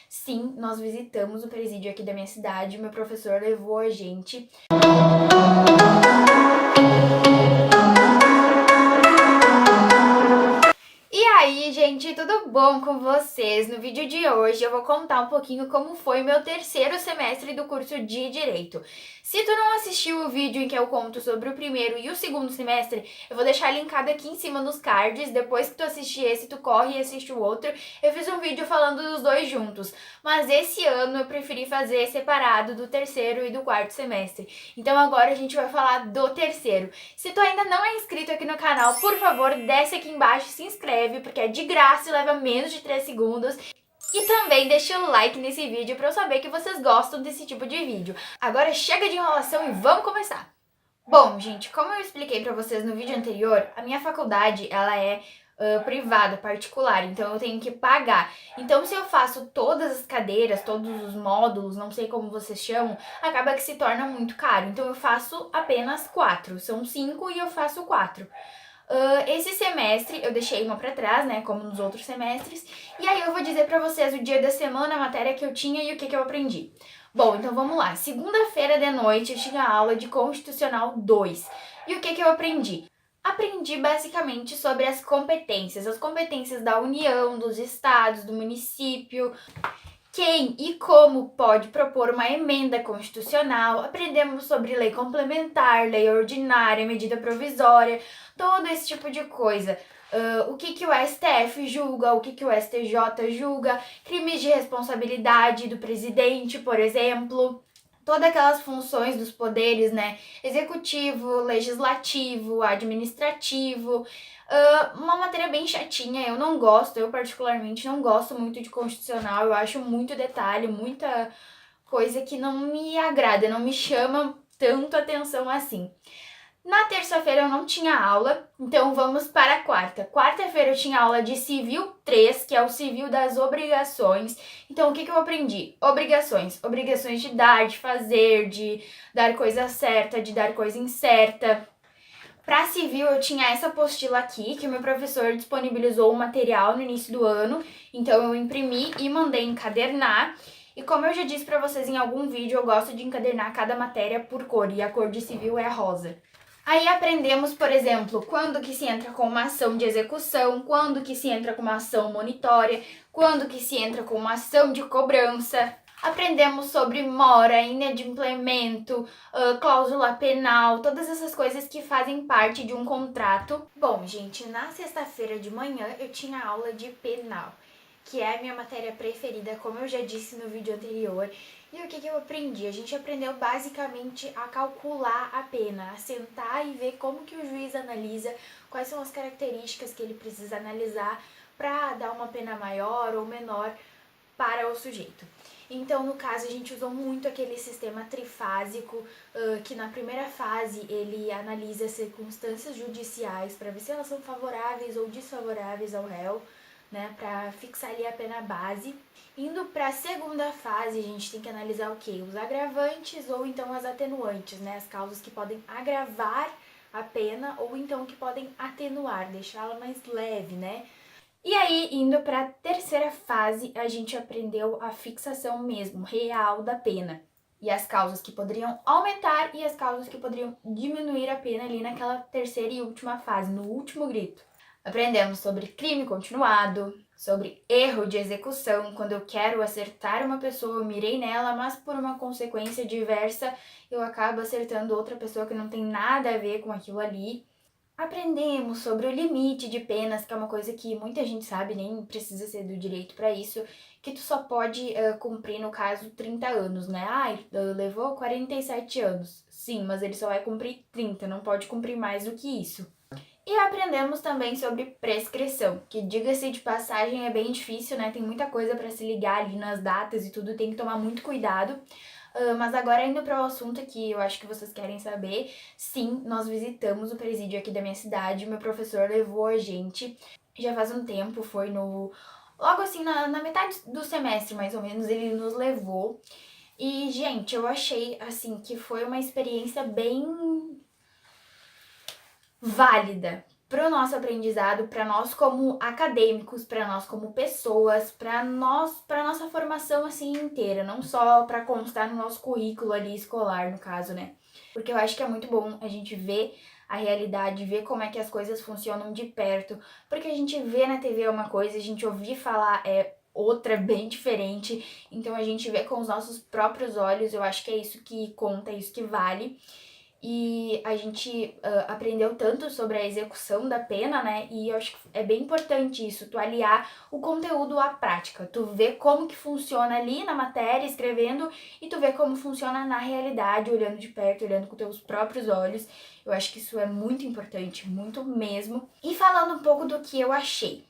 Sim, nós visitamos o presídio aqui da minha cidade, meu professor levou a gente. E aí, gente, tudo bom com vocês? No vídeo de hoje eu vou contar um pouquinho como foi meu terceiro semestre do curso de Direito. Se tu não assistiu o vídeo em que eu conto sobre o primeiro e o segundo semestre, eu vou deixar linkado aqui em cima nos cards. Depois que tu assistir esse, tu corre e assiste o outro. Eu fiz um vídeo falando dos dois juntos, mas esse ano eu preferi fazer separado do terceiro e do quarto semestre. Então agora a gente vai falar do terceiro. Se tu ainda não é inscrito aqui no canal, por favor, desce aqui embaixo e se inscreve, porque é de graça e leva menos de 3 segundos. E também deixa o like nesse vídeo para eu saber que vocês gostam desse tipo de vídeo. Agora chega de enrolação e vamos começar! Bom, gente, como eu expliquei para vocês no vídeo anterior, a minha faculdade, ela é privada, particular, então eu tenho que pagar. Então, se eu faço todas as cadeiras, todos os módulos, não sei como vocês chamam, acaba que se torna muito caro. Então, eu faço apenas 4. São 5 e eu faço 4. Esse semestre eu deixei uma pra trás, né, como nos outros semestres, e aí eu vou dizer pra vocês o dia da semana, a matéria que eu tinha e o que eu aprendi. Bom, então vamos lá. Segunda-feira de noite eu tinha aula de Constitucional 2. E o que eu aprendi? Aprendi basicamente sobre as competências da União, dos estados, do município, quem e como pode propor uma emenda constitucional. Aprendemos sobre lei complementar, lei ordinária, medida provisória, todo esse tipo de coisa. O que o STF julga, o que o STJ julga, crimes de responsabilidade do presidente, por exemplo. Todas aquelas funções dos poderes, né? Executivo, legislativo, administrativo. Uma matéria bem chatinha, eu particularmente não gosto muito de constitucional, eu acho muito detalhe, muita coisa que não me agrada, não me chama tanto atenção assim. Na terça-feira eu não tinha aula, então vamos para a quarta. Quarta-feira eu tinha aula de Civil 3, que é o Civil das Obrigações. Então o que eu aprendi? Obrigações. Obrigações de dar, de fazer, de dar coisa certa, de dar coisa incerta. Para Civil eu tinha essa apostila aqui, que o meu professor disponibilizou o material no início do ano. Então eu imprimi e mandei encadernar. E como eu já disse para vocês em algum vídeo, eu gosto de encadernar cada matéria por cor, e a cor de Civil é rosa. Aí aprendemos, por exemplo, quando que se entra com uma ação de execução, quando que se entra com uma ação monitória, quando que se entra com uma ação de cobrança. Aprendemos sobre mora, inadimplemento, cláusula penal, todas essas coisas que fazem parte de um contrato. Bom, gente, na sexta-feira de manhã eu tinha aula de penal, que é a minha matéria preferida, como eu já disse no vídeo anterior. E o que eu aprendi? A gente aprendeu basicamente a calcular a pena, a sentar e ver como que o juiz analisa, quais são as características que ele precisa analisar para dar uma pena maior ou menor para o sujeito. Então, no caso, a gente usou muito aquele sistema trifásico, que na primeira fase ele analisa as circunstâncias judiciais para ver se elas são favoráveis ou desfavoráveis ao réu, né, para fixar ali a pena base. Indo para a segunda fase, a gente tem que analisar o quê? Os agravantes ou então as atenuantes, né, as causas que podem agravar a pena ou então que podem atenuar, deixá-la mais leve, né? E aí, indo para a terceira fase, a gente aprendeu a fixação mesmo, real da pena. E as causas que poderiam aumentar e as causas que poderiam diminuir a pena ali naquela terceira e última fase, no último grito. Aprendemos sobre crime continuado, sobre erro de execução, quando eu quero acertar uma pessoa, eu mirei nela, mas por uma consequência diversa, eu acabo acertando outra pessoa que não tem nada a ver com aquilo ali. Aprendemos sobre o limite de penas, que é uma coisa que muita gente sabe, nem precisa ser do direito para isso, que tu só pode cumprir, no caso, 30 anos, né? Levou 47 anos. Sim, mas ele só vai cumprir 30, não pode cumprir mais do que isso. E aprendemos também sobre prescrição, que, diga-se de passagem, é bem difícil, né? Tem muita coisa para se ligar ali nas datas e tudo, tem que tomar muito cuidado. Mas agora, indo para o assunto que eu acho que vocês querem saber, sim, nós visitamos o presídio aqui da minha cidade, meu professor levou a gente, já faz um tempo, foi logo assim, na metade do semestre, mais ou menos, ele nos levou. E, gente, eu achei, assim, que foi uma experiência bem válida, para o nosso aprendizado, para nós como acadêmicos, para nós como pessoas, para nossa formação assim inteira, não só para constar no nosso currículo ali escolar, no caso, né? Porque eu acho que é muito bom a gente ver a realidade, ver como é que as coisas funcionam de perto, porque a gente vê na TV uma coisa, a gente ouvir falar é outra bem diferente, então a gente vê com os nossos próprios olhos, eu acho que é isso que conta, é isso que vale. E a gente aprendeu tanto sobre a execução da pena, né? E eu acho que é bem importante isso, tu aliar o conteúdo à prática. Tu vê como que funciona ali na matéria, escrevendo, e tu vê como funciona na realidade, olhando de perto, olhando com teus próprios olhos. Eu acho que isso é muito importante, muito mesmo. E falando um pouco do que eu achei.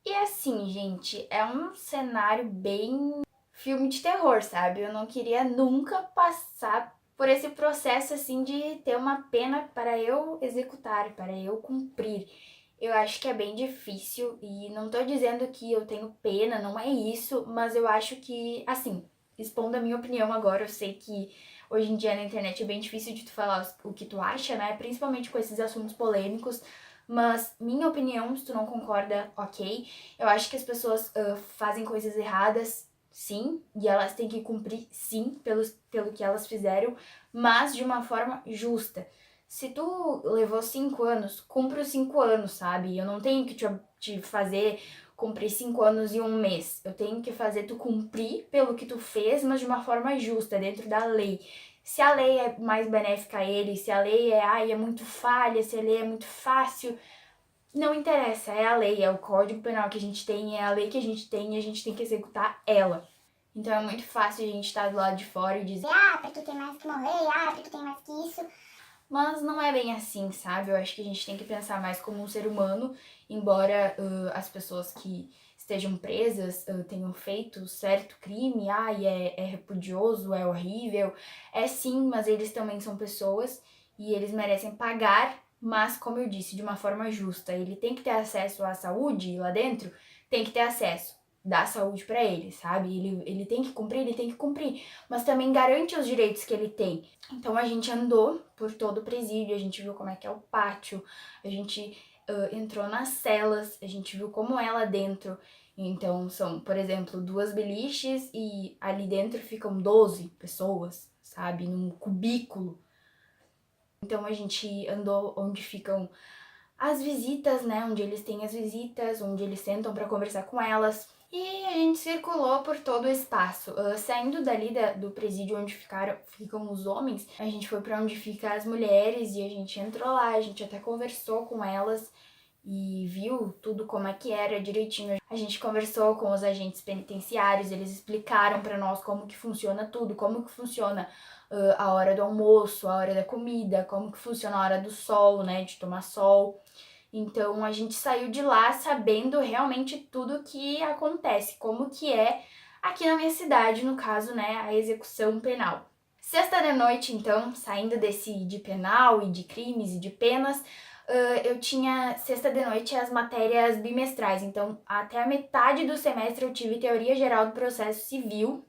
E assim, gente, é um cenário bem filme de terror, sabe? Eu não queria nunca passar por esse processo assim de ter uma pena para eu executar, para eu cumprir. Eu acho que é bem difícil e não tô dizendo que eu tenho pena, não é isso, mas eu acho que, assim, expondo a minha opinião agora, eu sei que hoje em dia na internet é bem difícil de tu falar o que tu acha, né? Principalmente com esses assuntos polêmicos, mas minha opinião, se tu não concorda, ok. Eu acho que as pessoas fazem coisas erradas, sim, e elas têm que cumprir, sim, pelo que elas fizeram, mas de uma forma justa. Se tu levou 5 anos, cumpre os 5 anos, sabe? Eu não tenho que te fazer cumprir 5 anos em um mês. Eu tenho que fazer tu cumprir pelo que tu fez, mas de uma forma justa, dentro da lei. Se a lei é mais benéfica a ele, se a lei é muito falha, se a lei é muito fácil, não interessa, é a lei, é o código penal que a gente tem, é a lei que a gente tem e a gente tem que executar ela. Então é muito fácil a gente estar do lado de fora e dizer, pra tu tem mais que morrer, pra tu tem mais que isso. mas não é bem assim, sabe? Eu acho que a gente tem que pensar mais como um ser humano, embora as pessoas que estejam presas tenham feito certo crime, e é repudioso, é horrível. É sim, mas eles também são pessoas e eles merecem pagar, mas como eu disse, de uma forma justa. Ele tem que ter acesso à saúde lá dentro, tem que ter acesso. Dá saúde pra ele, sabe? Ele tem que cumprir, ele tem que cumprir, mas também garante os direitos que ele tem. Então a gente andou por todo o presídio, a gente viu como é que é o pátio, a gente entrou nas celas, a gente viu como é lá dentro. Então são, por exemplo, 2 beliches e ali dentro ficam 12 pessoas, sabe? Num cubículo. Então a gente andou onde ficam as visitas, né? Onde eles têm as visitas, onde eles sentam para conversar com elas. E a gente circulou por todo o espaço. Saindo dali do presídio onde ficam os homens, a gente foi para onde ficam as mulheres e a gente entrou lá, a gente até conversou com elas e viu tudo como é que era direitinho. A gente conversou com os agentes penitenciários, eles explicaram para nós como que funciona tudo, como que funciona a hora do almoço, a hora da comida, como que funciona a hora do sol, né, de tomar sol. Então a gente saiu de lá sabendo realmente tudo que acontece, como que é aqui na minha cidade, no caso, né, a execução penal. Sexta de noite, então, saindo de penal e de crimes e de penas, eu tinha sexta de noite as matérias bimestrais. Então, até a metade do semestre eu tive teoria geral do processo civil.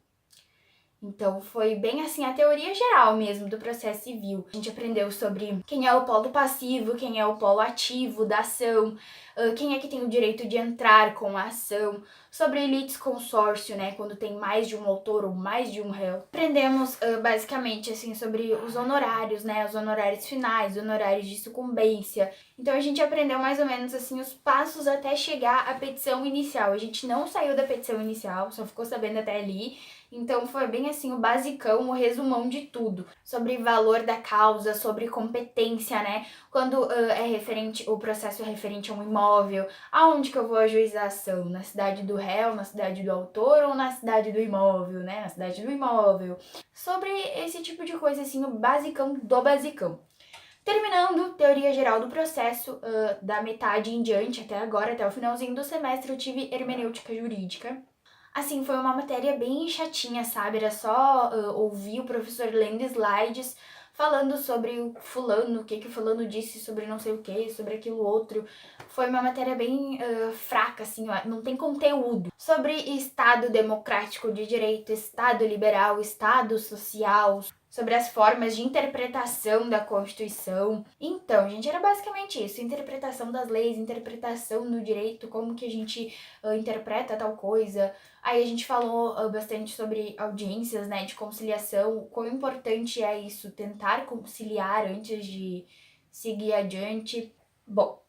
Então foi bem assim a teoria geral mesmo do processo civil. A gente aprendeu sobre quem é o polo passivo, quem é o polo ativo da ação, quem é que tem o direito de entrar com a ação, sobre litisconsórcio, né, quando tem mais de um autor ou mais de um réu. Aprendemos basicamente assim sobre os honorários, né, os honorários finais, honorários de sucumbência. Então a gente aprendeu mais ou menos assim os passos até chegar à petição inicial. A gente não saiu da petição inicial, só ficou sabendo até ali. Então foi bem assim o basicão, o resumão de tudo. Sobre valor da causa, sobre competência, né? Quando o processo é referente a um imóvel, aonde que eu vou ajuizar a ação? Na cidade do réu, na cidade do autor ou na cidade do imóvel, né? Na cidade do imóvel. Sobre esse tipo de coisa, assim, o basicão do basicão. Terminando teoria geral do processo, da metade em diante, até agora, até o finalzinho do semestre, eu tive hermenêutica jurídica. Assim, foi uma matéria bem chatinha, sabe? Era só ouvir o professor lendo slides, falando sobre o fulano, o que o fulano disse sobre não sei o que, sobre aquilo outro. Foi uma matéria bem fraca, assim, ó, não tem conteúdo. Sobre Estado democrático de direito, Estado liberal, Estado social, sobre as formas de interpretação da Constituição. Então, gente, era basicamente isso, interpretação das leis, interpretação no direito, como que a gente interpreta tal coisa. Aí a gente falou bastante sobre audiências, né, de conciliação, o quão importante é isso, tentar conciliar antes de seguir adiante. Bom,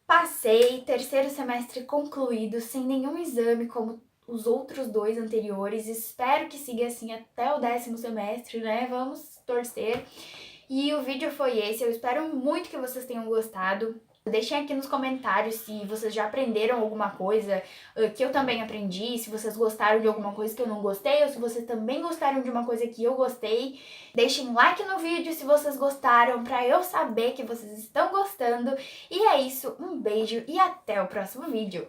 passei, terceiro semestre concluído, sem nenhum exame como os outros 2 anteriores. Espero que siga assim até o 10º semestre, né? Vamos torcer. E o vídeo foi esse. Eu espero muito que vocês tenham gostado. Deixem aqui nos comentários se vocês já aprenderam alguma coisa que eu também aprendi, se vocês gostaram de alguma coisa que eu não gostei, ou se vocês também gostaram de uma coisa que eu gostei. Deixem um like no vídeo se vocês gostaram, pra eu saber que vocês estão gostando. E é isso, um beijo e até o próximo vídeo.